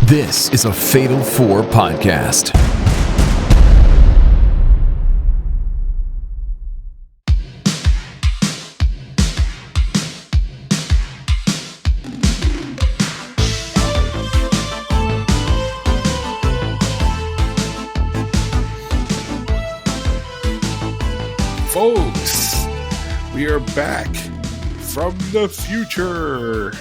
This is a Fatal 4 podcast. Folks, we are back from the future.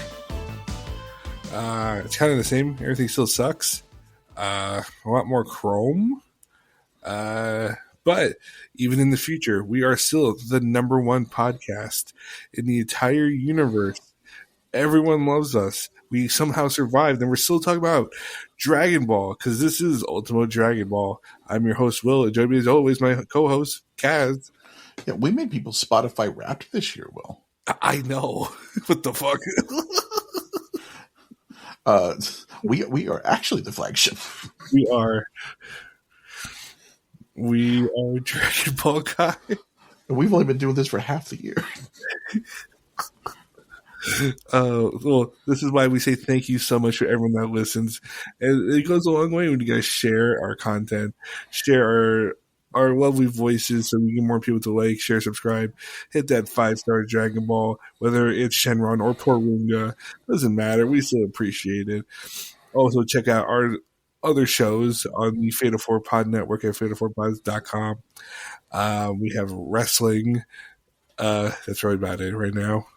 It's kind of the same. Everything still sucks. A lot more chrome. But even in the future, we are still the number one podcast in the entire universe. Everyone loves us. We somehow survived, and we're still talking about Dragon Ball, because this is Ultimate Dragon Ball. I'm your host, Will, and joining me as always, my co-host, Kaz. Yeah, we made people Spotify Wrapped this year, Will. I know. What the fuck? We are actually the flagship. We are Dragon Ball guy. We've only been doing this for half the year. Well, this is why we say thank you so much for everyone that listens. And it goes a long way when you guys share our content, share our lovely voices so we get more people to like, share, subscribe, hit that 5-star Dragon Ball, whether it's Shenron or Porunga. Doesn't matter. We still appreciate it. Also, check out our other shows on the Fatal 4 Pod Network at fatal4pods.com. We have wrestling. That's really about it right now.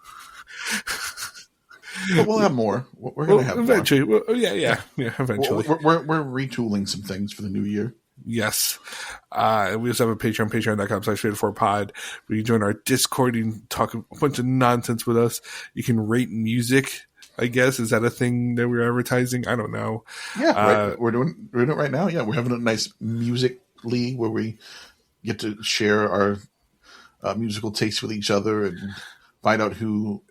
But we'll have more. We're going to have eventually. more. Yeah, eventually. We're retooling some things for the new year. Yes. And we also have a Patreon, patreon.com/fatal4pod, where you join our Discord and talk a bunch of nonsense with us. You can rate music, I guess. Is that a thing that we're advertising? I don't know. Yeah, right. We're doing it right now. Yeah, we're having a nice music league where we get to share our musical tastes with each other and find out who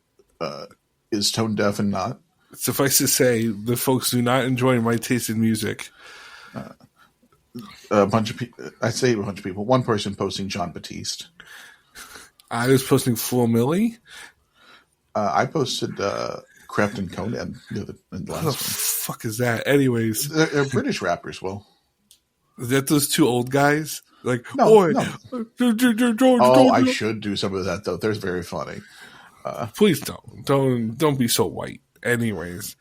is tone deaf and not. Suffice to say, the folks do not enjoy my taste in music. A bunch of people. I say a bunch of people. One person posting John Batiste. I was posting Full Millie. I posted Crafton Conan the last What one. the fuck is that? Anyways, They're British rappers. Will. Is that those two old guys? Like, No. Oh, I should do some of that though. They're very funny. Please don't be so white. Anyways,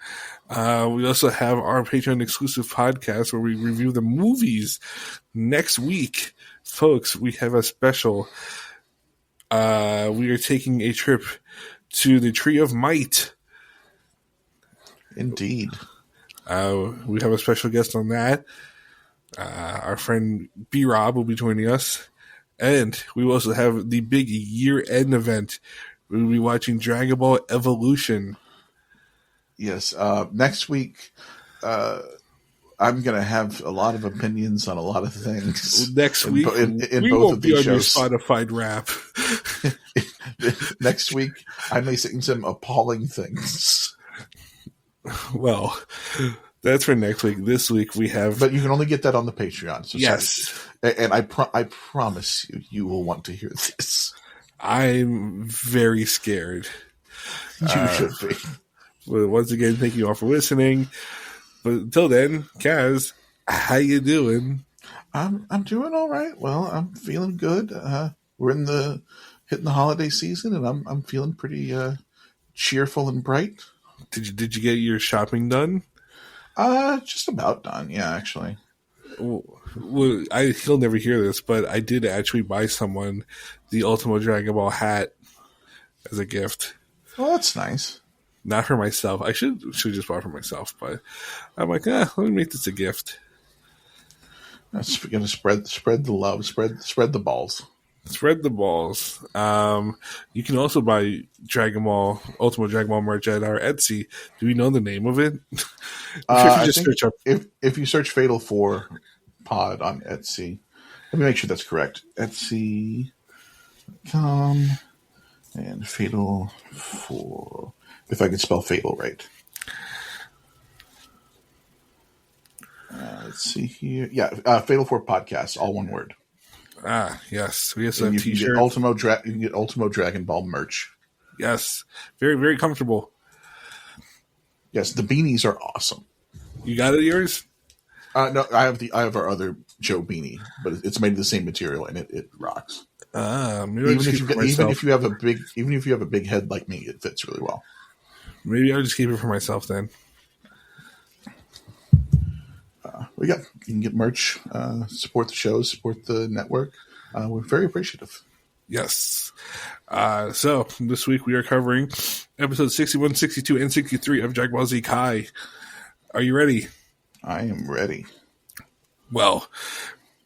we also have our Patreon exclusive podcast where we review the movies. Next week, folks, we have a special. We are taking a trip to the Tree of Might. Indeed. We have a special guest on that. Our friend B-Rob will be joining us. And we will also have the big year-end event. We'll be watching Dragon Ball Evolution. Yes. Next week, I'm going to have a lot of opinions on a lot of things. Next week, in we both won't of be these on shows. your Spotify rap. Next week, I may say some appalling things. Well, that's for next week. This week we have... But you can only get that on the Patreon. So yes. And I promise you will want to hear this. I'm very scared. You should be. Well, once again, thank you all for listening. But until then, Kaz, how you doing? I'm doing all right. Well, I'm feeling good. We're hitting the holiday season, and I'm feeling pretty cheerful and bright. Did you get your shopping done? Just about done. Yeah, actually. Well, he'll never hear this, but I did actually buy someone the Ultimate Dragon Ball hat as a gift. Well, that's nice. Not for myself. I should just buy it for myself, but I'm like, let me make this a gift. That's going to spread the love, spread the balls. Spread the balls. You can also buy Ultimate Dragon Ball merch at our Etsy. Do we know the name of it? If you search Fatal 4 Pod on Etsy, let me make sure that's correct. Etsy.com and Fatal 4. If I can spell Fatal right. Let's see here. Yeah, Fatal 4 Podcast, all one word. Yes. We have some you t-shirts. You can get Ultimo Dragon Ball merch. Yes. Very, very comfortable. Yes, the beanies are awesome. You got it, yours? No, I have our other Joe beanie, but it's made of the same material and it rocks. Maybe Even if you have a big head like me, it fits really well. Maybe I'll just keep it for myself then. You can get merch, support the shows, support the network. We're very appreciative. Yes. So this week we are covering episodes 61, 62, and 63 of Dragon Ball Z Kai. Are you ready? I am ready. Well,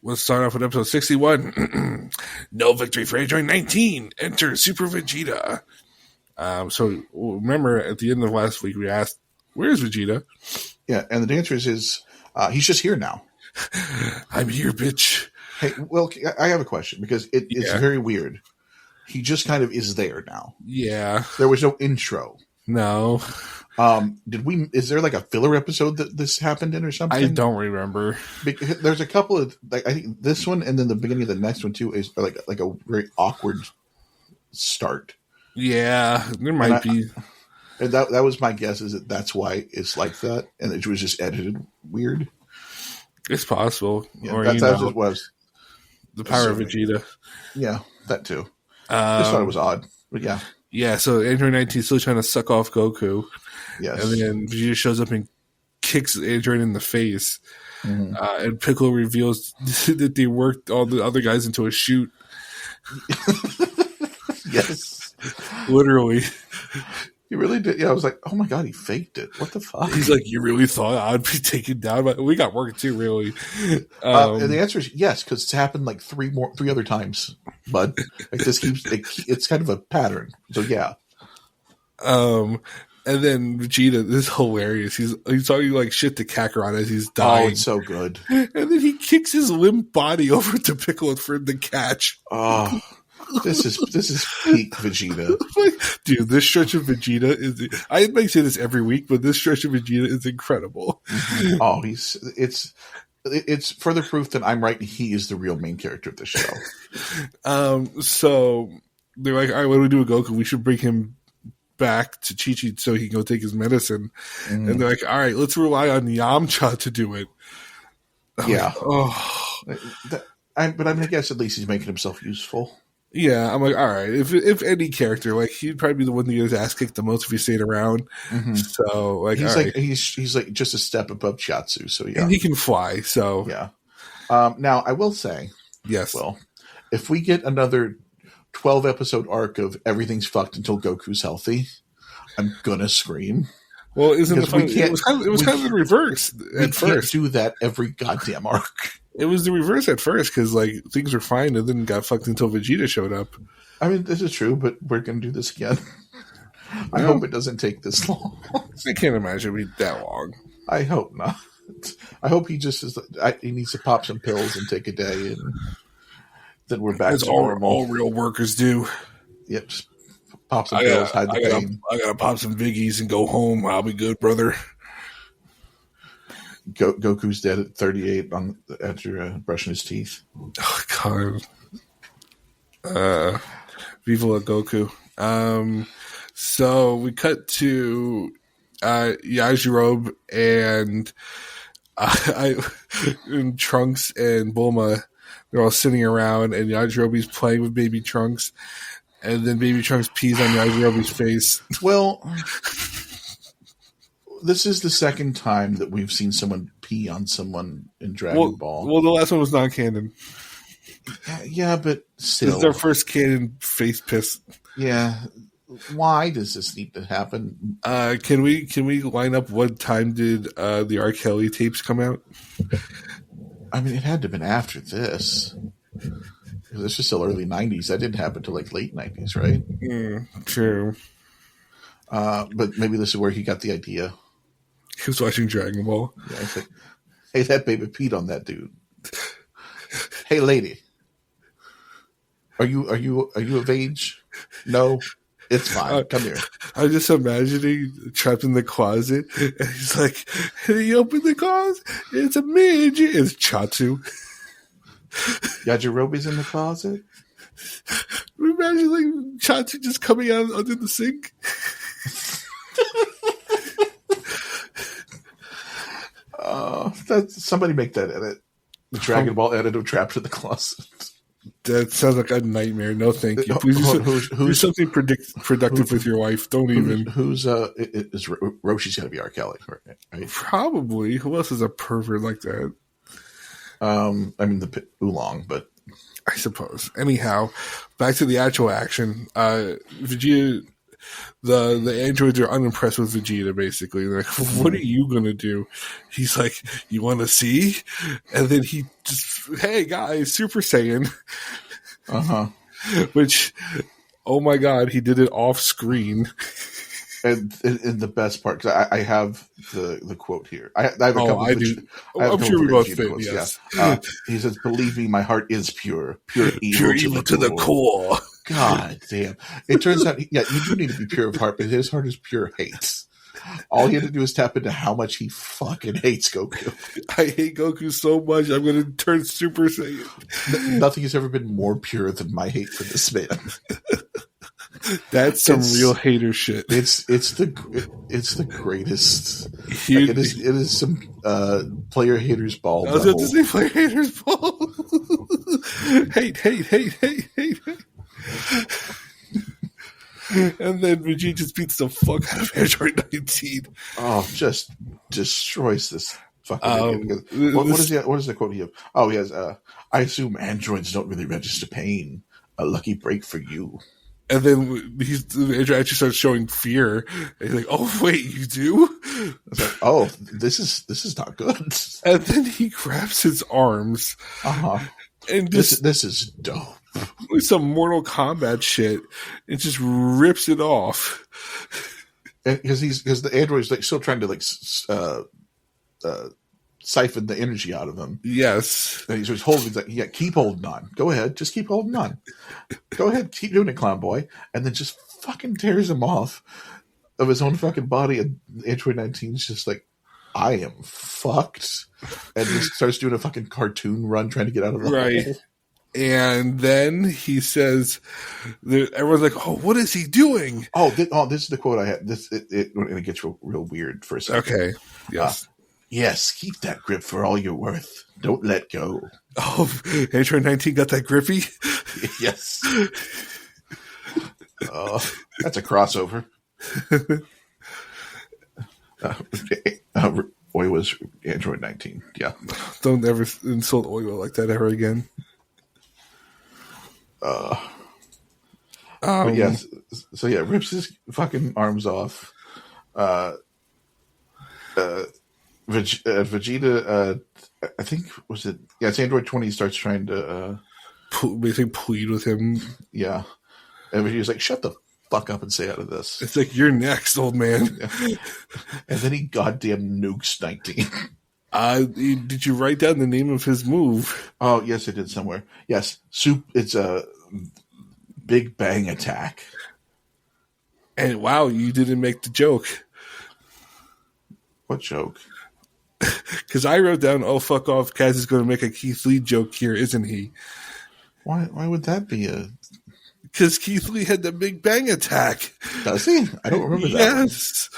let's start off with episode 61. No victory for Android 19. Enter Super Vegeta. So remember at the end of last week we asked, where's Vegeta? Yeah, and the answer is he's just here now. I'm here, bitch. Hey, well, I have a question because it's very weird. He just kind of is there now. Yeah. There was no intro. No. Is there like a filler episode that this happened in or something? I don't remember. There's a couple of, like, I think this one and then the beginning of the next one too is like a very awkward start. Yeah, there might be. And that was my guess, is that's why it's like that, and it was just edited weird. It's possible. Yeah, or that just was the power of Vegeta. Yeah, that too. I just thought it was odd, but yeah. Yeah, so Android 19 is still trying to suck off Goku. Yes. And then Vegeta shows up and kicks Android in the face. Mm-hmm. And Piccolo reveals that they worked all the other guys into a shoot. Yes. Literally. He really did. Yeah, I was like, oh my God, he faked it. What the fuck? He's like, you really thought I'd be taken down? But we got work too, really. And the answer is yes, because it's happened like three other times. But like this it's kind of a pattern. So yeah. And then Vegeta, this is hilarious. He's talking like shit to Kakarot as he's dying. Oh, it's so good. And then he kicks his limp body over to Piccolo for him to catch. Oh, this is peak Vegeta. Dude, this stretch of Vegeta is, I might say this every week, but this stretch of Vegeta is incredible. Mm-hmm. Oh, it's further proof that I'm right. He is the real main character of the show. So they're like, all right, what do we do with Goku? We should bring him back to Chi-Chi so he can go take his medicine. And they're like, all right, let's rely on Yamcha to do it. Yeah. Like, I guess at least he's making himself useful. Yeah, I'm like, all right. If any character, like, he'd probably be the one to get his ass kicked the most if he stayed around. Mm-hmm. So, like, he's like right. he's like just a step above Chiatsu. So yeah, and he can fly. So yeah. Now I will say, yes. Well, if we get another 12 episode arc of everything's fucked until Goku's healthy, I'm gonna scream. Well, it was kind of the reverse at first. We can't do that every goddamn arc. It was the reverse at first because like things were fine and then got fucked until Vegeta showed up. I mean, this is true, but we're going to do this again. I hope it doesn't take this long. I can't imagine it be that long. I hope not. I hope he just is. He needs to pop some pills and take a day, and then we're back to normal. All real workers do. Yep, just pop some pills, hide the pain. I gotta pop some Viggies and go home. I'll be good, brother. Goku's dead at 38 after brushing his teeth. Oh God. Viva la Goku. So we cut to Yajirobe and and Trunks and Bulma. They're all sitting around, and Yajirobe's playing with Baby Trunks, and then Baby Trunks pees on Yajirobe's face. Well, this is the second time that we've seen someone pee on someone in Dragon Ball. Well, the last one was non-canon. Yeah, but still. This is our first canon face piss. Yeah. Why does this need to happen? Can we line up what time did the R. Kelly tapes come out? I mean, it had to have been after this. This was still early 90s. That didn't happen until like late 90s, right? True. But maybe this is where he got the idea. He was watching Dragon Ball. Yeah, I think, hey, that baby peed on that dude. Hey, lady, are you of age? No, it's fine. Come here. I'm just imagining trapped in the closet, and he's like, "Hey, you open the closet. It's a midget. It's Chatsu." Yajirobe's in the closet. Imagine like Chatsu just coming out under the sink. Somebody make that edit. The Dragon Ball edit of Trapped in the Closet. That sounds like a nightmare. No, thank you. Please do something productive with your wife. Don't even. Roshi's got to be R. Kelly, right? Probably. Who else is a pervert like that? I mean, the Oolong, but I suppose. Anyhow, back to the actual action. Vegeta, the androids are unimpressed with Vegeta, basically. They're like, what are you going to do? He's like, you want to see? And then he just, hey, guys, Super Saiyan. Uh-huh. Which, oh my God, he did it off screen. And the best part, because I have the quote here. I have a couple. I do. I'm sure we both fit. Yes. Yeah. He says, "Believe me, my heart is pure evil to the core." God damn! It turns out, you do need to be pure of heart, but his heart is pure hate. All he had to do is tap into how much he fucking hates Goku. I hate Goku so much. I'm going to turn Super Saiyan. Nothing has ever been more pure than my hate for this man. That's some real hater shit. It's the greatest. It is some player haters ball. I was about to say player haters ball. hate. And then Vegeta just beats the fuck out of Android 19. Oh, just destroys this fucking idiot. What is the quote he have? Oh, he has. I assume androids don't really register pain. A lucky break for you. And then the android actually starts showing fear. And he's like, "Oh wait, you do?" I was like, "Oh, this is not good." And then he grabs his arms. And this is dope. With some Mortal Kombat shit, it just rips it off. Because the android's like still trying to siphon the energy out of him. Yes. And he's holding. He's like, yeah, keep holding on. Go ahead, just keep holding on. Go ahead, keep doing it, clown boy. And then just fucking tears him off of his own fucking body. And Android 19's just like, I am fucked, and just starts doing a fucking cartoon run trying to get out of the hole. And then he says, everyone's like, "Oh, what is he doing?" This is the quote I had. It gets real weird for a second. Okay. Yes. Yes, keep that grip for all you're worth. Don't let go. Oh, Android 19 got that grippy? Yes. That's a crossover. Oiwa's Android 19. Yeah. Don't ever insult Oiwa like that ever again. But yes, so yeah, rips his fucking arms off. Vegeta, I think, was it? Yeah, it's Android 20 starts trying to basically plead with him. Yeah, and Vegeta's like, "Shut the fuck up and stay out of this." It's like, you're next, old man. Yeah. And then he goddamn nukes 19. Did you write down the name of his move? Oh, yes, I did somewhere. Yes, it's a Big Bang Attack. And wow, you didn't make the joke. What joke? Because I wrote down, "Oh, fuck off, Kaz is going to make a Keith Lee joke here, isn't he?" Why would that be a... Because Keith Lee had the Big Bang Attack. Does he? I don't remember that. Yes.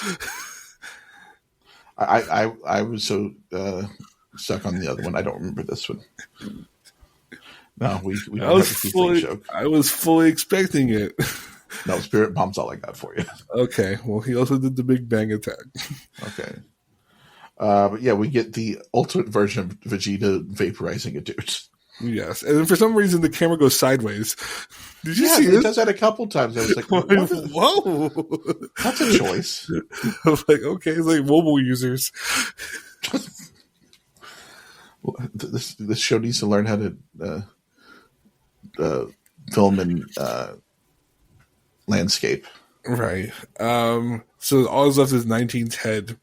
I was so stuck on the other one. I don't remember this one. No, we don't have a Keith Lee joke. I was fully expecting it. No, Spirit Bomb's all I got for you. Okay. Well, he also did the Big Bang Attack. Okay. But yeah, we get the ultimate version of Vegeta vaporizing a dude. Yes. And then for some reason, the camera goes sideways. Did you see it? This? It does that a couple times. I was like, whoa. That's a choice. I was like, okay, it's like mobile users. This show needs to learn how to film in landscape. Right. So all that's left is 19's head.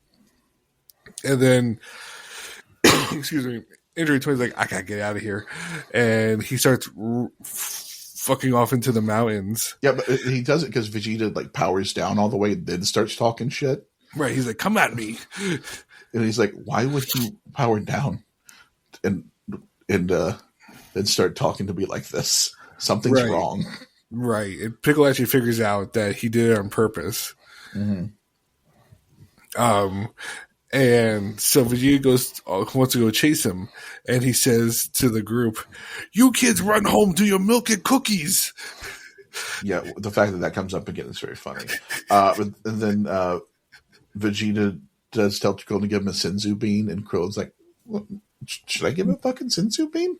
And then, excuse me, Android 20's like, I gotta get out of here. And he starts fucking off into the mountains. Yeah, but he does it because Vegeta like powers down all the way and then starts talking shit. Right. He's like, come at me. And he's like, why would you power down and then start talking to me like this? Something's wrong. Right. And Piccolo actually figures out that he did it on purpose. Mm-hmm. And so Vegeta wants to go chase him, and he says to the group, "You kids run home to your milk and cookies." Yeah, the fact that comes up again is very funny. And then Vegeta does tell Krillin to give him a Senzu bean, and Krillin's like, well, should I give him a fucking Senzu bean?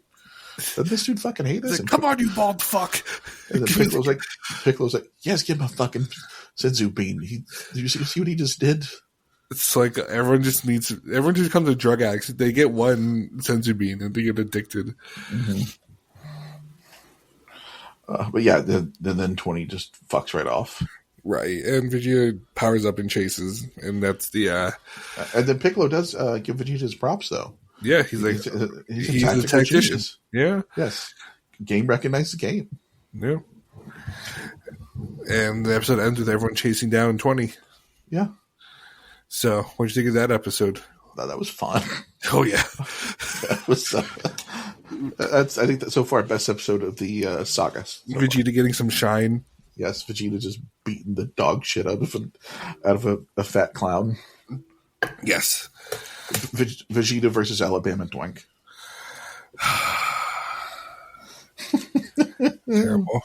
Doesn't this dude fucking hate us? Like, come on, you bald fuck. And then Piccolo's like, yes, give him a fucking Senzu bean. You see what he just did? It's like everyone just becomes a drug addict. They get one senzu bean and they get addicted. Mm-hmm. But yeah, then 20 just fucks right off. Right, and Vegeta powers up and chases, and that's the. And then Piccolo does give Vegeta his props, though. Yeah, he's a tactician. Genius. Yeah. Yes. Game recognized the game. Yeah. And the episode ends with everyone chasing down 20. Yeah. So, what did you think of that episode? That was fun. Oh yeah, that was. I think that so far best episode of the saga. Vegeta getting some shine. Yes, Vegeta just beating the dog shit out of a fat clown. Yes. Vegeta versus Alabama Doink. Terrible.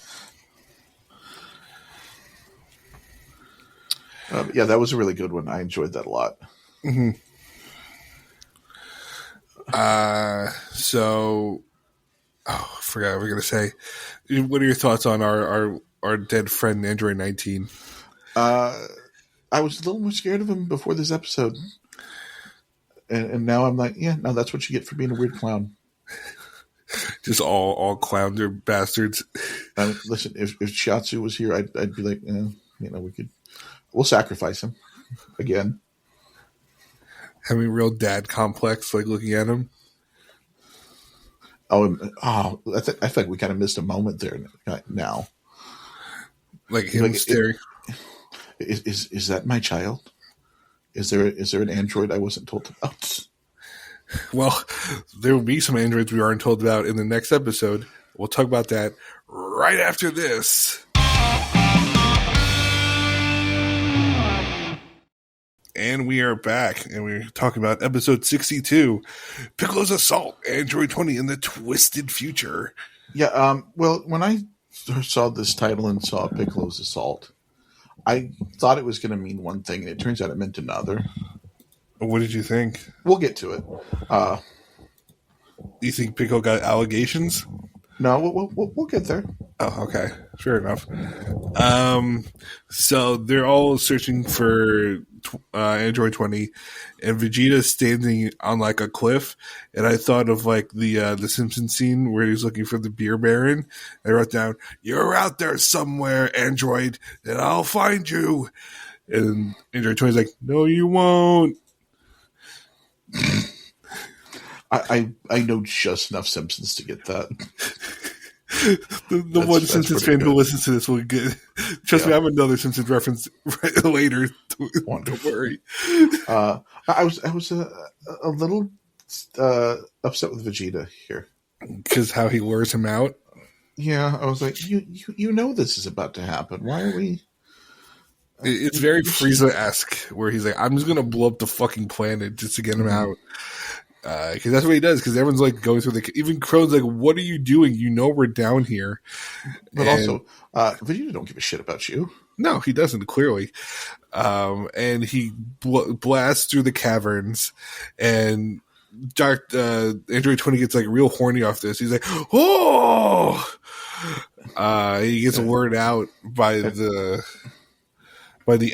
Yeah, that was a really good one. I enjoyed that a lot. Mm-hmm. I forgot what we were going to say. What are your thoughts on our dead friend Android 19? I was a little more scared of him before this episode. And now I'm like, yeah, no, that's what you get for being a weird clown. Just all clowns are bastards. Listen, if Shiatsu was here, I'd be like, we'll sacrifice him again. Having real dad complex, like looking at him. I feel like we kind of missed a moment there now. Like him staring. Is that my child? Is there an android I wasn't told about? Well, there will be some androids we aren't told about in the next episode. We'll talk about that right after this. And we are back, and we're talking about episode 62, Piccolo's Assault, Android 20 in the Twisted Future. Yeah, well, when I saw this title and saw Piccolo's Assault, I thought it was going to mean one thing, and it turns out it meant another. What did you think? We'll get to it. You think Piccolo got allegations? No, we'll get there. Oh, okay. Fair enough. So they're all searching for Android 20, and Vegeta's standing on like a cliff, and I thought of like the Simpsons scene where he's looking for the beer baron. I wrote down, "You're out there somewhere, Android, and I'll find you." And Android 20's like, "No, you won't." I know just enough Simpsons to get that. The one Simpsons fan who listens to this will get. Trust me, I have another Simpsons reference right later. Don't worry. I was a little upset with Vegeta here because how he lures him out. Yeah, I was like, you know this is about to happen. Why are we? It's very Frieza-esque, where he's like, "I'm just gonna blow up the fucking planet just to get him out." Because that's what he does. Because everyone's like going through even Krillin's like, "What are you doing? You know we're down here." But also, Vegeta don't give a shit about you. No, he doesn't. Clearly, and he blasts through the caverns, and Android 20 gets like real horny off this. He's like, "Oh!" He gets lured out by the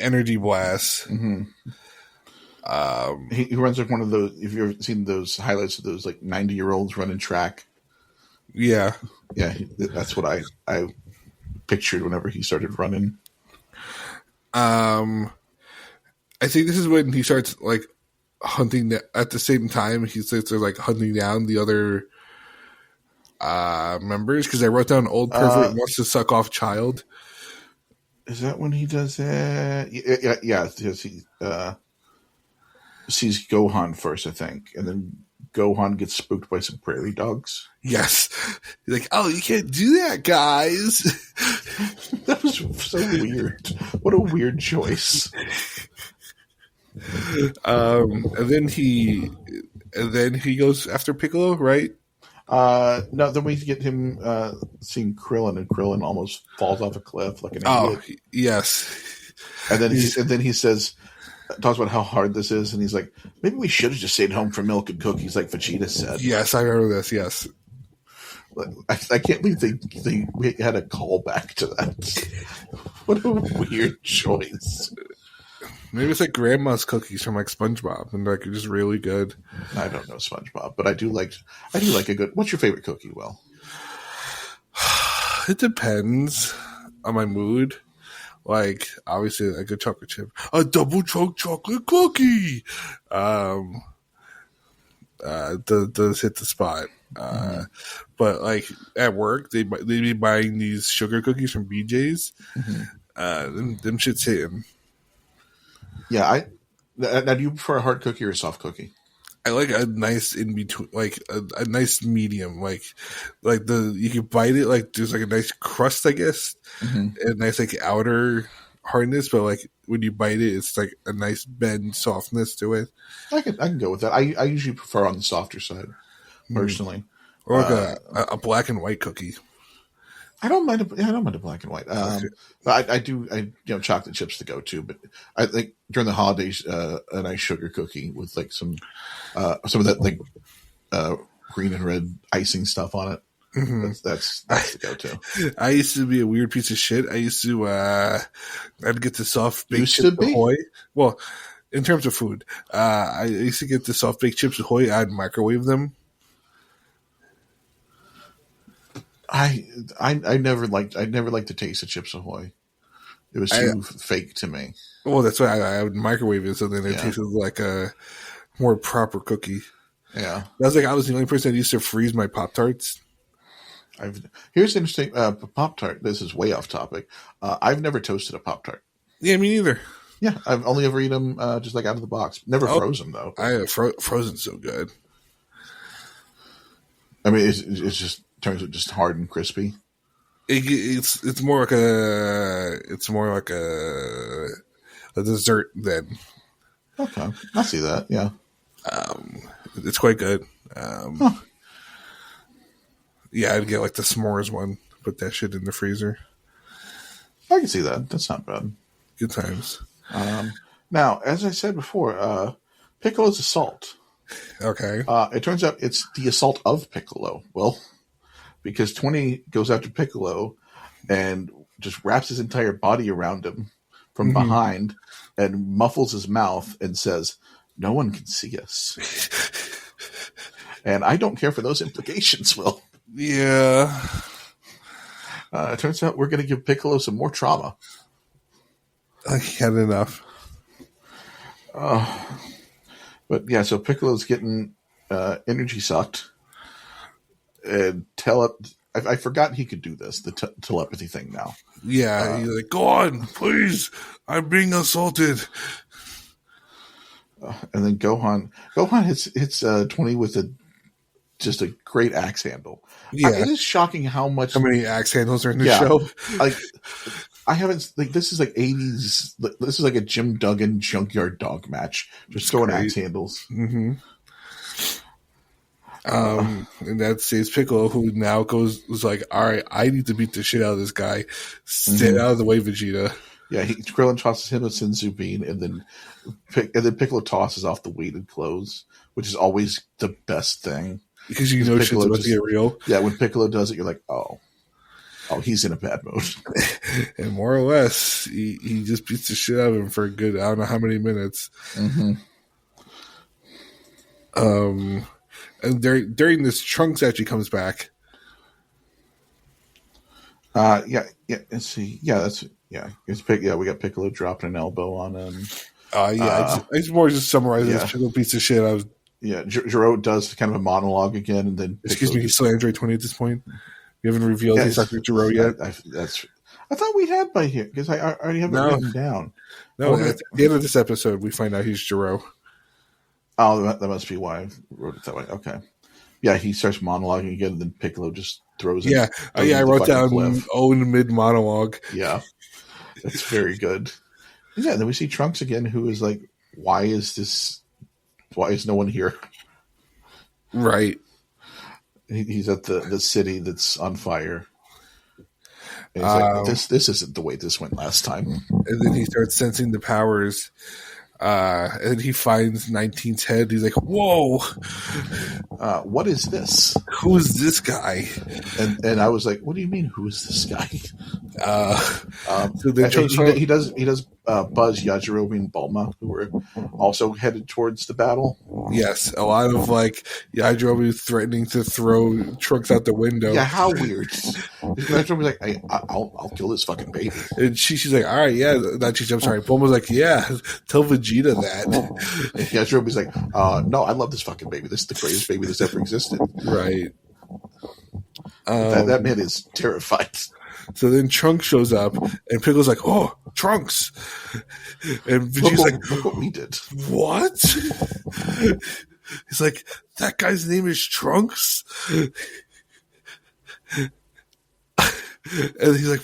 energy blast. Mm-hmm. He runs like one of those. If you've ever seen those highlights of those like 90-year-olds running track, yeah, that's what I pictured whenever he started running. I think this is when he starts like hunting at the same time. He starts like hunting down the other members. Because I wrote down old pervert wants to suck off child. Is that when he does that? Yeah. He sees Gohan first, I think, and then Gohan gets spooked by some prairie dogs. Yes. He's like, "Oh, you can't do that, guys." That was so weird. What a weird choice. And then he goes after Piccolo, right? No, then we get him seeing Krillin, and Krillin almost falls off a cliff like an Oh, idiot. yes. And then he says, talks about how hard this is, and he's like, maybe we should have just stayed home for milk and cookies, like Vegeta said. Yes, I remember this. Yes. I can't believe we had a callback to that. What a weird choice. Maybe it's like grandma's cookies from like SpongeBob, and like just really good. I don't know SpongeBob, but I do like a good. What's your favorite cookie, Will? It depends on my mood. Like obviously a good chocolate chip, a double chunk chocolate cookie. Does hit the spot. But like at work, they be buying these sugar cookies from BJ's. Them shit's hitting. Yeah, now do you prefer a hard cookie or a soft cookie? I like a nice in between, like a nice medium, like you can bite it, like there's like a nice crust, I guess, and nice like outer hardness, but like when you bite it, it's like a nice bend softness to it. I can go with that. I usually prefer on the softer side, personally, or like a black and white cookie. I don't mind a black and white. But I chocolate chips to go too. But I think during the holidays, a nice sugar cookie with like some of that like green and red icing stuff on it. That's the go-to. I used to be a weird piece of shit. I used to I'd get the soft baked chips Ahoy. Well, in terms of food, I used to get the soft baked chips Ahoy. I'd microwave them. I never liked the taste of Chips Ahoy. It was too fake to me. Well, that's why I would microwave it, so then it tasted like a more proper cookie. Yeah, I was the only person that used to freeze my Pop-Tarts. Here's interesting Pop-Tart. This is way off topic. I've never toasted a Pop-Tart. Yeah, me neither. Yeah, I've only ever eaten them just like out of the box. Never frozen though. Frozen so good. I mean, it's just turns out just hard and crispy. It's more like a dessert then. Okay, I see that. Yeah, it's quite good. Yeah, I'd get like the s'mores one. Put that shit in the freezer. I can see that. That's not bad. Good times. Now, as I said before, Piccolo's assault. Okay. It turns out it's the assault of Piccolo. Well, because 20 goes after Piccolo and just wraps his entire body around him from behind and muffles his mouth and says, "No one can see us." And I don't care for those implications, Will. Yeah. It turns out we're going to give Piccolo some more trauma. I had enough. But yeah, so Piccolo's getting energy sucked. And I forgot he could do this, the telepathy thing now. Yeah, he's like, "Go on, please. I'm being assaulted." And then Gohan hits 20 with just a great axe handle. Yeah, it is shocking how many axe handles are in the show. Like, I haven't this is like 80s. This is like a Jim Duggan Junkyard Dog match, just throwing axe handles. Mm-hmm. And that saves Piccolo, who now was like, "All right, I need to beat the shit out of this guy. Stay out of the way, Vegeta." Yeah, Krillin tosses him a Senzu bean, and then Piccolo tosses off the weighted clothes, which is always the best thing because you know shit's about to get real. Yeah, when Piccolo does it, you're like, oh, he's in a bad mood. And more or less, he just beats the shit out of him for a good I don't know how many minutes. And during this, Trunks actually comes back. Let's see. We got Piccolo dropping an elbow on him. It's more just summarizing this Piccolo piece of shit. Gero does kind of a monologue again, and then excuse me, he's still Android 20 at this point. You haven't revealed he's Dr. Gero yet. I thought we had by here because I already have it written down. No, at the end of this episode, we find out he's Gero. Oh, that must be why I wrote it that way. Okay. Yeah, he starts monologuing again, and then Piccolo just throws him. I wrote down own mid-monologue. Yeah, that's very good. Yeah, then we see Trunks again, who is like why is no one here? Right. He's at the city that's on fire. And he's like, this isn't the way this went last time. And then he starts sensing the powers. And he finds 19's head. He's like, whoa. What is this? Who is this guy? And I was like, what do you mean, who is this guy? So he does buzz Yajirobe and Bulma, who were also headed towards the battle. Yes, a lot of like Yajirobe threatening to throw Trunks out the window. Yeah, how weird. Yajirobe was like, I'll kill this fucking baby. And she's like, all right, yeah. I'm sorry. Bulma's like, yeah, tell Vegeta that. And Yajirobe was like, no, I love this fucking baby. This is the greatest baby that's ever existed. Right. That man is terrified. So then Trunks shows up, and Piccolo's like, "Oh, Trunks!" And Vegeta's like, "Look what we did." What? He's like, "That guy's name is Trunks." And he's like,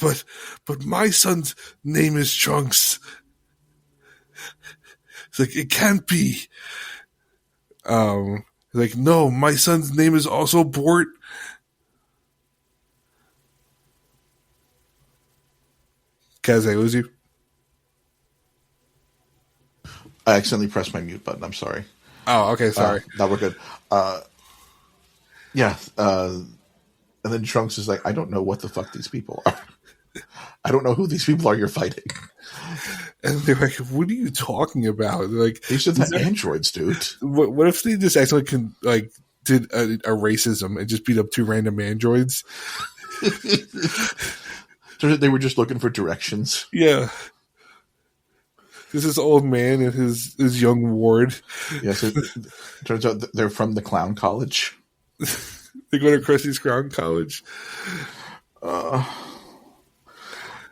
"But my son's name is Trunks." He's like, "It can't be." He's like, "No, my son's name is also Bort." Kaz, I lose you? I accidentally pressed my mute button. I'm sorry. Oh, okay. Sorry. No, we're good. Yeah. And then Trunks is like, I don't know what the fuck these people are. I don't know who these people are you're fighting. And they're like, what are you talking about? They're like, these are the androids, dude. What if they just actually did a racism and just beat up two random androids? They were just looking for directions. Yeah. This is old man and his young ward. Yes, yeah, so turns out they're from the clown college. They go to Krusty's Clown College.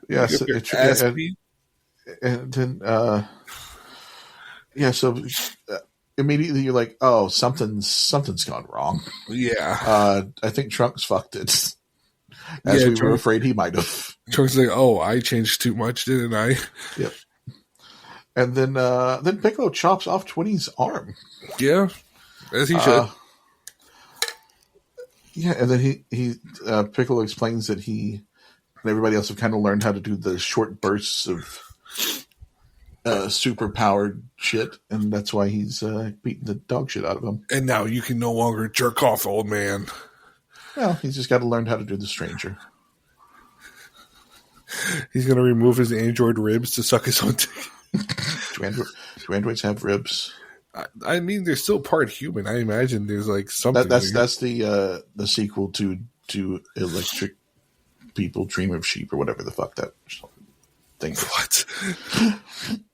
Yes, and then so immediately you're like, oh, something's gone wrong. Yeah. I think Trunks fucked it. As we were afraid he might have. Trunks is like, oh, I changed too much, didn't I? Yep. And then Piccolo chops off 20's arm. Yeah, as he should. Yeah, and then he Piccolo explains that he and everybody else have kind of learned how to do the short bursts of super powered shit, and that's why he's beating the dog shit out of him. And now you can no longer jerk off, old man. Well, he's just got to learn how to do the stranger. He's going to remove his android ribs to suck his own dick. Do androids have ribs? I mean, they're still part human. I imagine there's like something. That's the sequel to Electric People Dream of Sheep or whatever the fuck that thing is. What?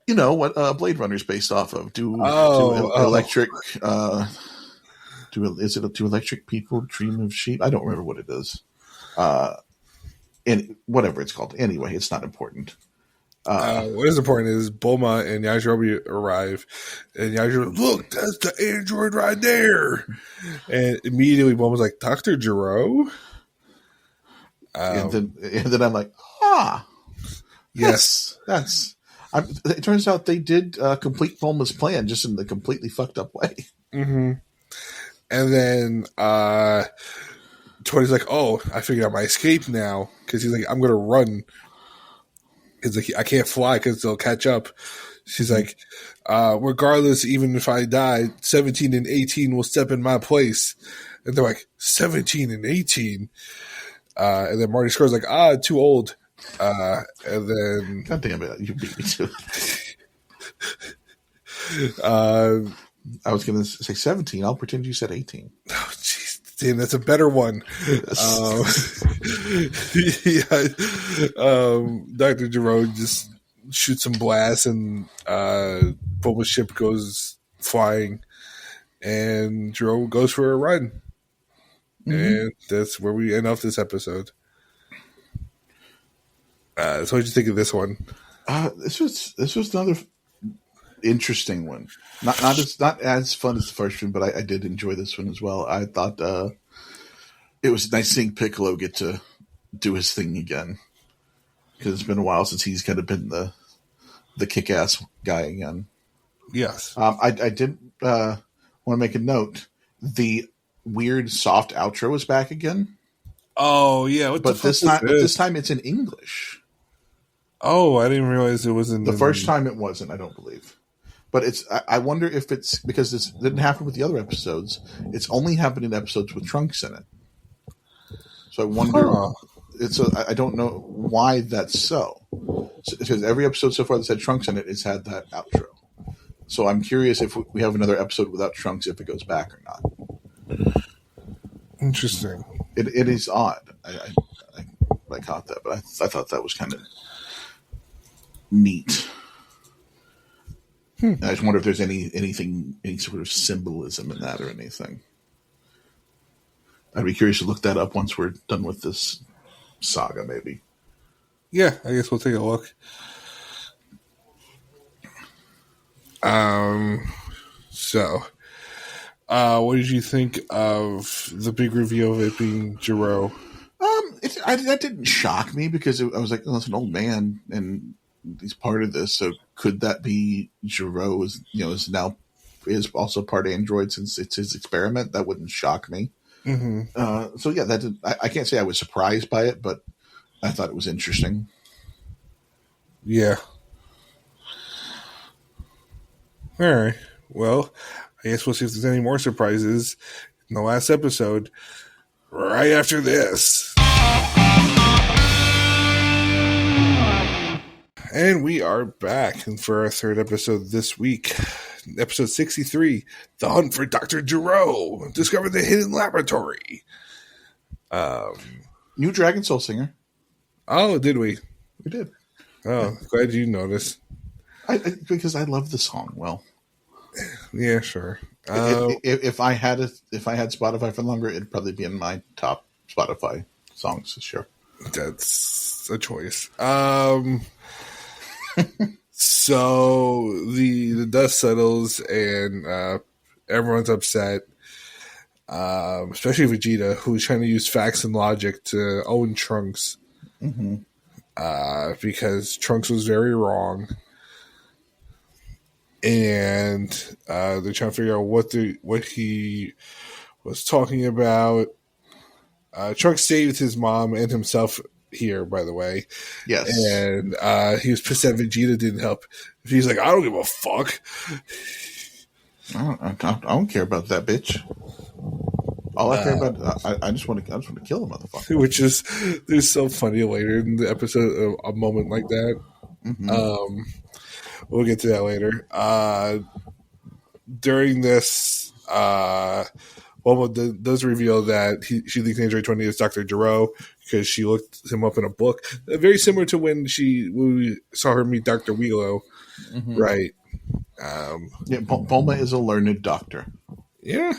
You know what Blade Runner's based off of? Electric? Is it Do Electric People Dream of Sheep? I don't remember what it is. And whatever it's called. Anyway, it's not important. What is important is Bulma and Yajirobe arrive, and Yajirobe, look, that's the android right there. And immediately Bulma's like, Dr. Gero? And then I'm like, yes, it turns out they did complete Bulma's plan, just in the completely fucked up way. Mm-hmm. And then 20's like, oh, I figured out my escape now, because he's like, I'm gonna run. He's like, I can't fly because they'll catch up. She's like, regardless, even if I die, 17 and 18 will step in my place. And they're like, 17 and 18? And then Marty Score's like, too old. And then... God damn it, you beat me to it. I was going to say 17. I'll pretend you said 18. Oh, jeez. Damn, that's a better one. Dr. Gero just shoots some blasts and Bulma's ship goes flying and Gero goes for a run. Mm-hmm. And that's where we end off this episode. So what did you think of this one? This was another interesting one. Not as fun as the first one, but I did enjoy this one as well. I thought it was nice seeing Piccolo get to do his thing again, because it's been a while since he's kind of been the kick-ass guy again. Yes. I did want to make a note. The weird soft outro is back again. Oh yeah. What the But fuck this was time, this? it's in English. Oh, I didn't realize it wasn't. The first time it wasn't, I don't believe. But I wonder if it's because this didn't happen with the other episodes. It's only happened in episodes with Trunks in it. So I wonder. Huh. I don't know why that's so. Because every episode so far that's had Trunks in it has had that outro. So I'm curious if we have another episode without Trunks, if it goes back or not. Interesting. It is odd. I caught that, but I thought that was kind of neat. I just wonder if there's any sort of symbolism in that or anything. I'd be curious to look that up once we're done with this saga, maybe. Yeah, I guess we'll take a look. So, what did you think of the big reveal of it being Gero? That didn't shock me because I was like, oh, it's an old man and he's part of this. So could that be Gero? Is also part android since it's his experiment? That wouldn't shock me. Mm-hmm. So yeah, I can't say I was surprised by it, but I thought it was interesting. Yeah. All right. Well, I guess we'll see if there's any more surprises in the last episode right after this. And we are back for our third episode this week. Episode 63, The Hunt for Dr. Gero. Discover the hidden laboratory. New Dragon Soul singer. Oh, did we? We did. Oh, glad you noticed. Because I love the song. Well, yeah, sure. If I had Spotify for longer, it'd probably be in my top Spotify songs this year. That's a choice. So the dust settles and everyone's upset, especially Vegeta, who's trying to use facts and logic to own Trunks, because Trunks was very wrong, and they're trying to figure out what he was talking about. Trunks saved his mom and himself here, by the way. Yes. And he was pissed that Vegeta didn't help. He's like, I don't give a fuck. I don't care about that bitch. All I care about, I just want to kill the motherfucker. Which is, there's so funny later in the episode, a moment like that. We'll get to that later. During this, does reveal that she thinks Android 20 is Dr. Gero because she looked him up in a book. Very similar to when we saw her meet Dr. Wheelo. Right. Bulma is a learned doctor. Yeah.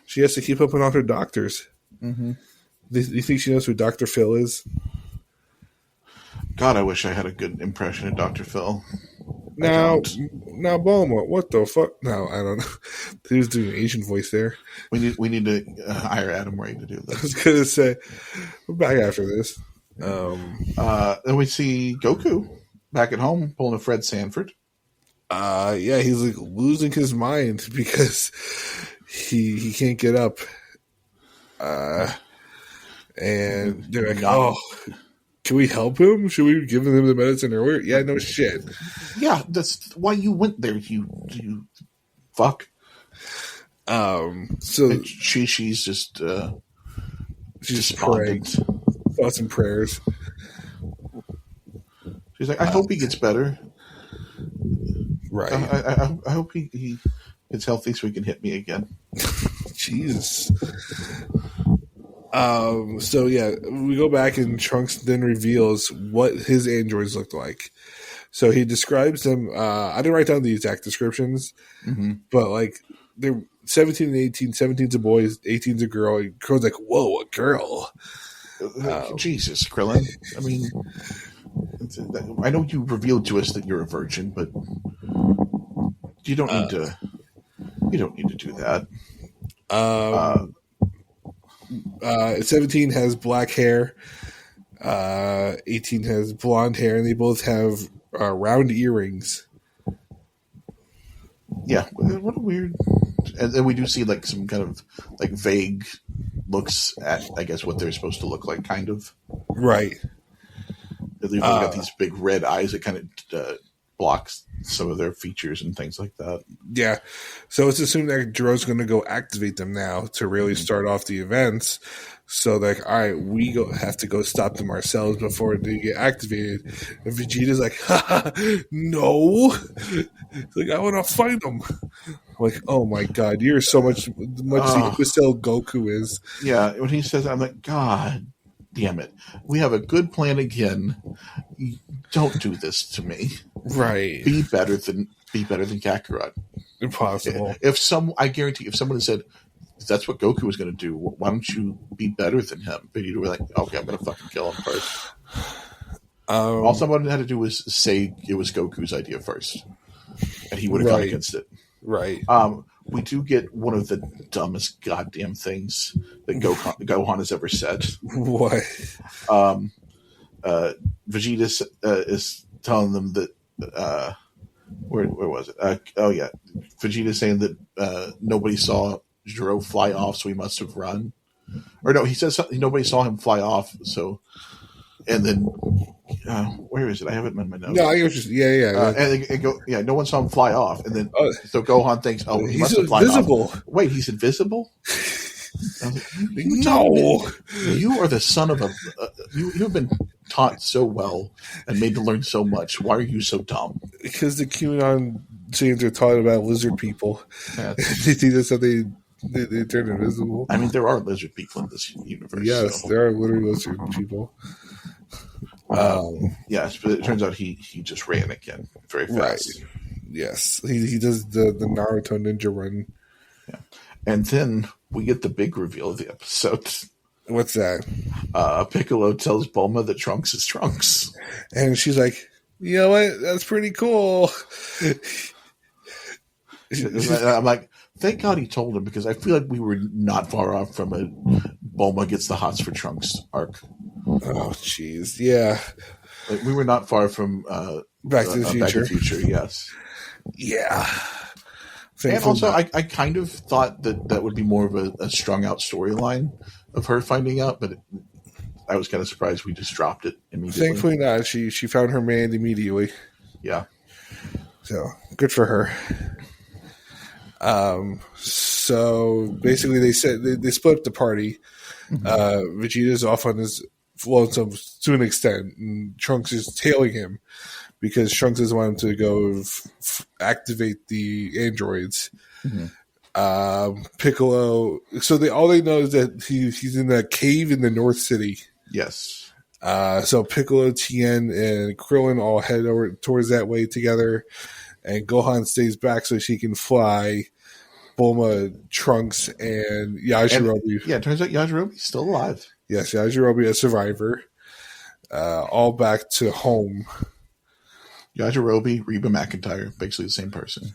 She has to keep up with all her doctors. Do you think she knows who Dr. Phil is? God, I wish I had a good impression of Dr. Phil. Now, Bulma, what the fuck? No, I don't know. He was doing an Asian voice there. We need to hire Adam Ray to do I this. was going to say, we're back after this. Then we see Goku back at home pulling a Fred Sanford. Yeah, he's like losing his mind because he can't get up. And they're like, oh, can we help him? Should we give him the medicine earlier? Yeah, no shit. Yeah, that's why you went there, you fuck. So and she's just she's praying, thoughts and prayers. She's like, I hope he gets better. Right. I hope he gets healthy so he can hit me again. Jesus. So yeah, we go back and Trunks then reveals what his androids looked like. So he describes them. I didn't write down the exact descriptions, but like they're 17 and 18. 17's a boy, 18's a girl. And Krillin's like, whoa, a girl. Jesus, Krillin. I mean, I know you revealed to us that you're a virgin, but you don't need to. You don't need to do that. 17 has black hair. 18 has blonde hair, and they both have round earrings. Yeah, what a weird. And then we do see like some kind of like vague looks at, I guess, what they're supposed to look like, kind of. Right. They've got these big red eyes that kind of blocks some of their features and things like that. Yeah. So it's assumed that Gero's going to go activate them now to really start off the events. So like, all right, we have to go stop them ourselves before they get activated. And Vegeta's like, no. Like, I want to fight them. I'm like, oh my god, you're so much the imbecile Goku is. Yeah, when he says that, I'm like, God damn it. We have a good plan again. Don't do this to me. Right. Be better than Kakarot. Impossible. I guarantee if someone had said that's what Goku was going to do, why don't you be better than him? But you'd be like, okay, I'm going to fucking kill him first. All someone had to do was say it was Goku's idea first, and he would have gone against it. Right. We do get one of the dumbest goddamn things that Gohan has ever said. What? Vegeta is telling them that where was it? Vegeta saying that nobody saw Gero fly off, so he must have run. Or no, he says nobody saw him fly off. So, and then where is it? I have it in my notes. No, I was just no one saw him fly off, and then so Gohan thinks, oh, he must have flown invisible. Off. Wait, he's invisible. No, you are the son of a. You've been taught so well and made to learn so much. Why are you so dumb? Because the QAnon Saiyans are taught about lizard people. Yeah. They think that's how they turn invisible. I mean, there are lizard people in this universe. Yes, so. there are literally lizard people. Yes, but it turns out he just ran again very fast. Right. Yes, he does the Naruto ninja run. Yeah, and then we get the big reveal of the episode. What's that? Piccolo tells Bulma that Trunks is Trunks, and she's like, "You know what? That's pretty cool." I'm like, thank God he told him, because I feel like we were not far off from a Bulma gets the hots for Trunks arc. Oh, jeez, yeah. Like, we were not far from Back to the Future. Back to the Future, yes. Yeah. And also, I kind of thought that would be more of a strung out storyline of her finding out, but I was kind of surprised we just dropped it immediately. Thankfully not. She found her man immediately. Yeah. So, good for her. So basically they said they split up the party. Mm-hmm. Vegeta's off on his lonesome to an extent, and Trunks is tailing him because Trunks doesn't want him to go activate the androids. Mm-hmm. Piccolo. So all they know is that he's in a cave in the North City. Yes. So Piccolo, Tien, and Krillin all head over towards that way together, and Gohan stays back so she can fly. Bulma, Trunks, and Yajirobe. It turns out Yajirobe's still alive. Yes, Yajirobe, a survivor. All back to home. Yajirobe, Reba McEntire, basically the same person.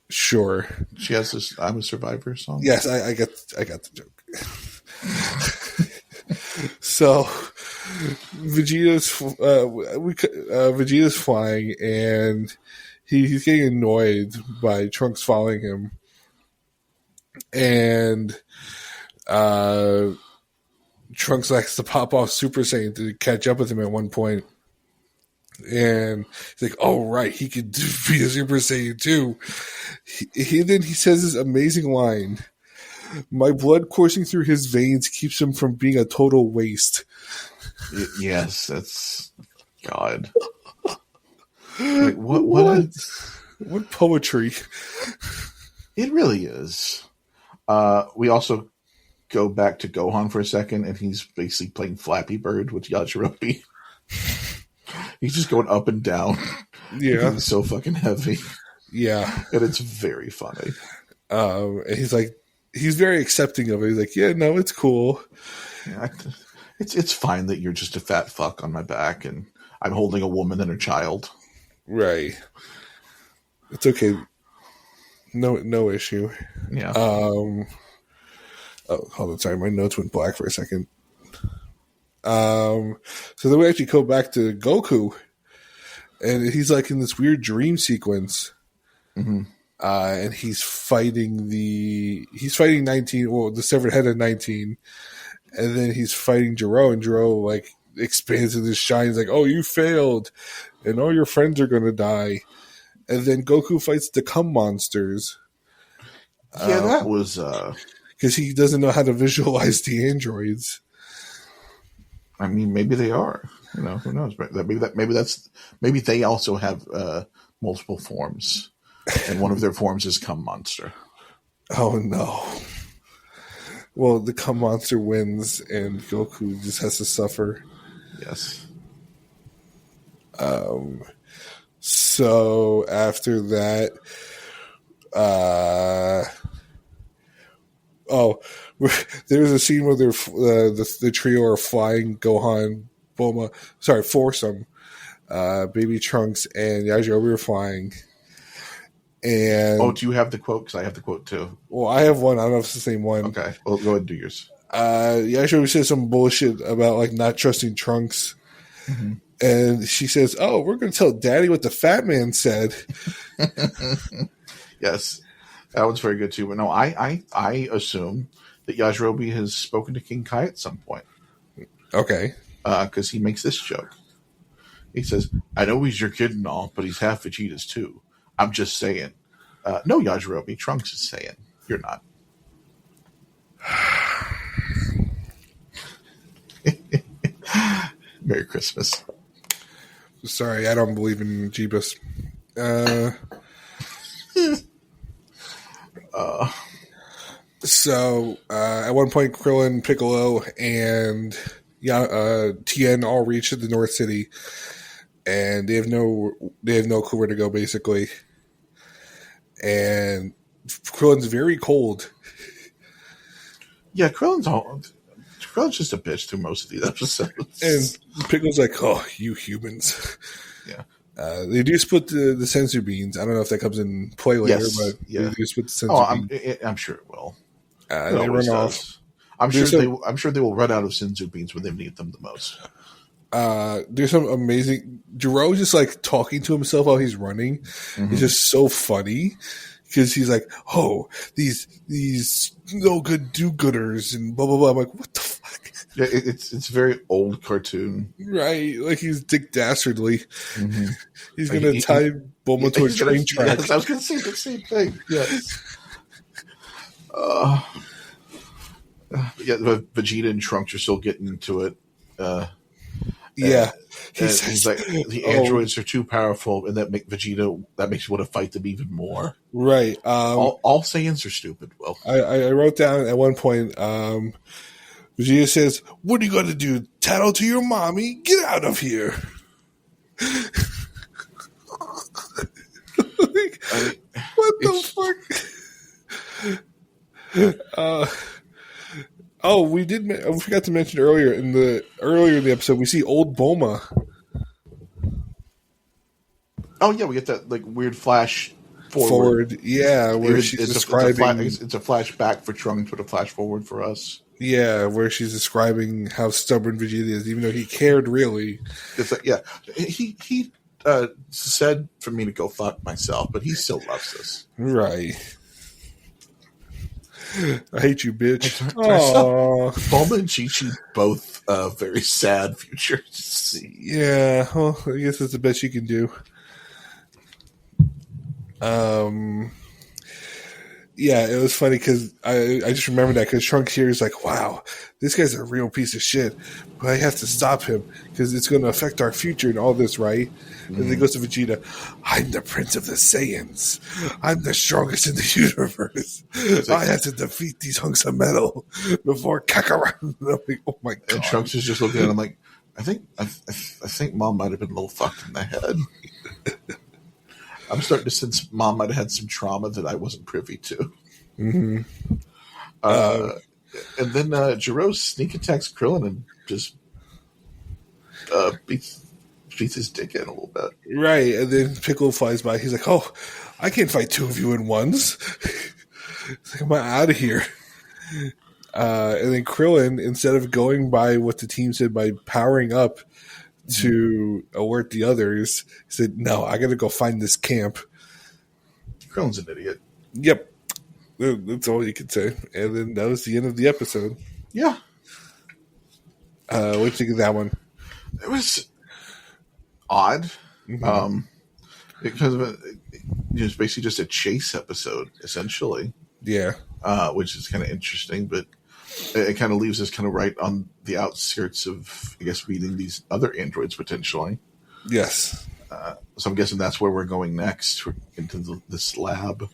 Sure. She has this "I'm a Survivor" song. Yes, I got the joke. So Vegeta's flying, and he's getting annoyed by Trunks following him, and Trunks likes to pop off Super Saiyan to catch up with him at one point. And he's like, "Oh right, he could be a Super Saiyan too." Then he says this amazing line: "My blood coursing through his veins keeps him from being a total waste." Yes, that's God. Like, what poetry? It really is. We also go back to Gohan for a second, and he's basically playing Flappy Bird with Yajirobe. He's just going up and down. Yeah. He's so fucking heavy. Yeah. And it's very funny. And he's very accepting of it. He's like, yeah, no, it's cool. Yeah, it's fine that you're just a fat fuck on my back and I'm holding a woman and her child. Right. It's okay. No issue. Yeah. Oh, hold on. Sorry. My notes went black for a second. So then we actually go back to Goku. and he's like in this weird dream sequence. Mm-hmm. And he's fighting 19, well, the severed head of 19, and then he's fighting Gero, and Gero like expands into shine. He's like, "Oh, you failed, and all your friends are gonna die." And then Goku fights the cum monsters. Yeah, that was because he doesn't know how to visualize the androids. I mean, maybe they are. You know, who knows? Maybe they also have multiple forms, and one of their forms is cum monster. Oh no! Well, the cum monster wins, and Goku just has to suffer. Yes. So after that, there's a scene where the trio are flying Gohan, foursome, Baby Trunks, and Yajirobe are flying. And do you have the quote? Because I have the quote too. Well, I have one. I don't know if it's the same one. Okay, well, go ahead and do yours. Yajirobe says some bullshit about like not trusting Trunks. Mm-hmm. And she says, "Oh, we're going to tell Daddy what the fat man said." Yes, that one's very good too. But no, I assume that Yajirobe has spoken to King Kai at some point. Okay, because he makes this joke. He says, "I know he's your kid and all, but he's half Vegeta's too. I'm just saying." No, Yajirobe, Trunks is saying, "You're not." Merry Christmas. Sorry, I don't believe in Jeebus. So at one point, Krillin, Piccolo, and Tien all reach the North City, and they have no clue where to go, basically. And Krillin's very cold. Yeah, Krillin's just a bitch through most of these episodes. And Piccolo's like, "Oh, you humans." Yeah. They do split the sensu beans. I don't know if that comes in play later, but they do split the sensu beans. I'm sure it will. They run off. I'm sure they will run out of sensu beans when they need them the most. There's some amazing. Gero just like talking to himself while he's running. Mm-hmm. It's just so funny because he's like, "Oh, these no good do-gooders," and blah blah blah. I'm like, what the fuck? Yeah, it's very old cartoon, right? Like he's Dick Dastardly. Mm-hmm. He's gonna tie Bulma to a train track. Yes, I was gonna say the same thing. Yes. Yeah, Vegeta and Trunks are still getting into it. Yeah, he's like, the androids are too powerful, and that makes you want to fight them even more. Right. All Saiyans are stupid. Well, I wrote down at one point. Vegeta says, "What are you going to do? Tattle to your mommy? Get out of here!" What the fuck? We forgot to mention earlier in the episode, we see old Bulma. Oh yeah, we get that like weird flash forward. Yeah, where she's describing. It's a flashback for Trunks, but a flash forward for us. Yeah, where she's describing how stubborn Vegeta is, even though he cared really. It's like, yeah, he said for me to go fuck myself, but he still loves us. Right. I hate you, bitch. Bulma and Chi-Chi both very sad futures. Yeah, well, I guess that's the best you can do. Yeah, it was funny because I just remember that because Trunks here is like, "Wow, this guy's a real piece of shit, but I have to stop him because it's going to affect our future and all this, right?" Mm-hmm. And then he goes to Vegeta, "I'm the Prince of the Saiyans. I'm the strongest in the universe. I have to defeat these hunks of metal before Kakarot." I'm like, "Oh my god!" And Trunks is just looking at him like, I think Mom might have been a little fucked in the head. I'm starting to sense Mom might have had some trauma that I wasn't privy to. Mm-hmm. And then Gero sneak attacks Krillin and just beats his dick in a little bit. Right, and then Piccolo flies by. He's like, "Oh, I can't fight two of you in ones." It's like, "I'm out of here." And then Krillin, instead of going by what the team said by powering up to alert the others. He said, "No, I got to go find this camp." Krillin's an idiot. Yep, that's all you could say. And then that was the end of the episode. Yeah. What do you think of that one? It was odd. Because of it was basically just a chase episode, essentially. Yeah. Which is kind of interesting, but it kind of leaves us kind of right on the outskirts of, I guess, meeting these other androids potentially. Yes. So I'm guessing that's where we're going next, into this lab.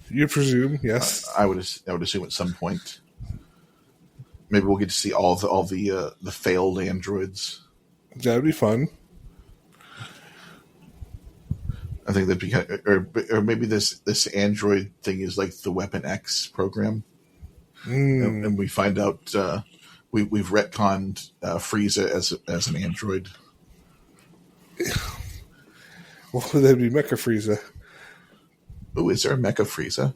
You presume, yes. I would assume at some point. Maybe we'll get to see all the failed androids. That would be fun. I think that'd be kind of, or maybe this android thing is like the Weapon X program, and we find out we've retconned Frieza as an android. Well, that'd be Mecha Frieza. Oh, is there a Mecha Frieza?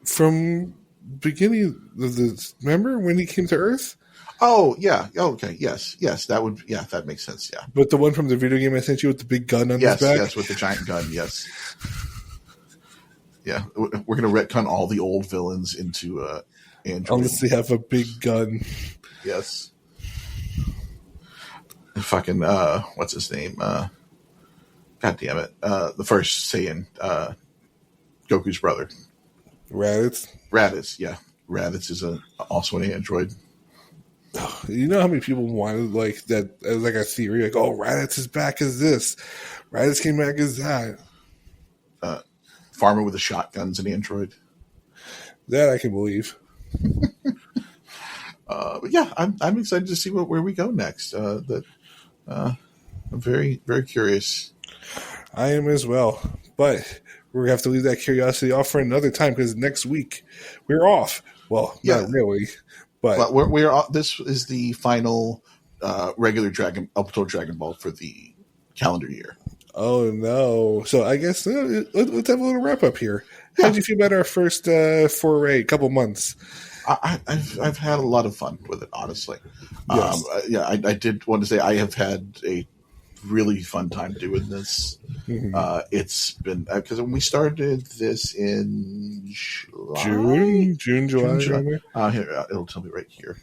From beginning of the, remember when he came to Earth? Oh yeah. Oh, okay. Yes. That makes sense. Yeah. But the one from the video game I sent you with the big gun on his back? Yes, with the giant gun, yes. Yeah. We're going to retcon all the old villains into android. Unless they have a big gun. Yes. Fucking, what's his name? God damn it. The first Saiyan, Goku's brother. Raditz, yeah. Raditz is also an android. You know how many people wanted like that as like a theory, like, oh, Raditz is back as this, Raditz came back as that. Farmer with a shotgun's an android. That I can believe. But yeah, I'm excited to see where we go next. I'm very, very curious. I am as well, but we're gonna have to leave that curiosity off for another time because next week we're off. Well, yeah. Not really. But we're this is the final regular up till Dragon Ball for the calendar year. Oh no! So I guess let's have a little wrap up here. Yeah. How'd you feel about our first foray? Couple months. I've had a lot of fun with it, honestly. Yes. I did want to say I have had a really fun time doing this. Mm-hmm. It's been because when we started this in July. Here, it'll tell me right here.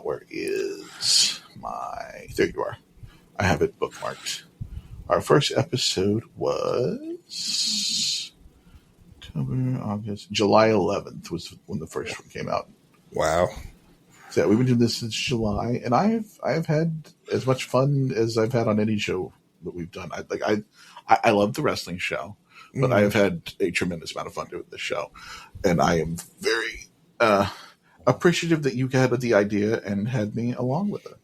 Where is my? There you are. I have it bookmarked. Our first episode was October, August, July 11th was when the first one came out. Wow. So yeah, we've been doing this since July, and I've had as much fun as I've had on any show that we've done. I love the wrestling show, but I have had a tremendous amount of fun doing this show, and I am very appreciative that you had the idea and had me along with it.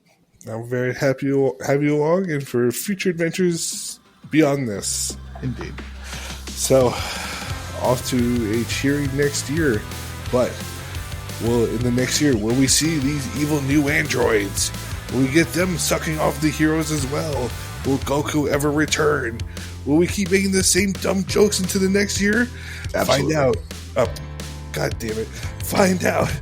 I'm very happy to have you along and for future adventures beyond this. Indeed. So, off to a cheery next year, but in the next year, will we see these evil new androids? Will we get them sucking off the heroes as well? Will Goku ever return? Will we keep making the same dumb jokes into the next year? Absolutely. Find out. God damn it. Find out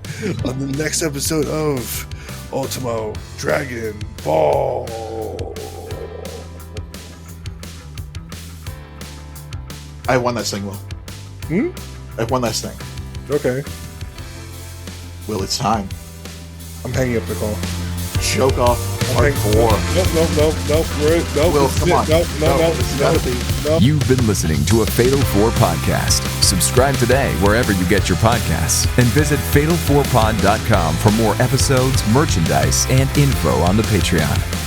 on the next episode of Ultimo Dragon Ball. I have one last thing, Will. I have one last thing. Okay. Will, it's time. I'm hanging up the call. Choke off part 4. No. Will, come on. No. You've been listening to a Fatal 4 podcast. Subscribe today wherever you get your podcasts and visit fatal4pod.com for more episodes, merchandise, and info on the Patreon.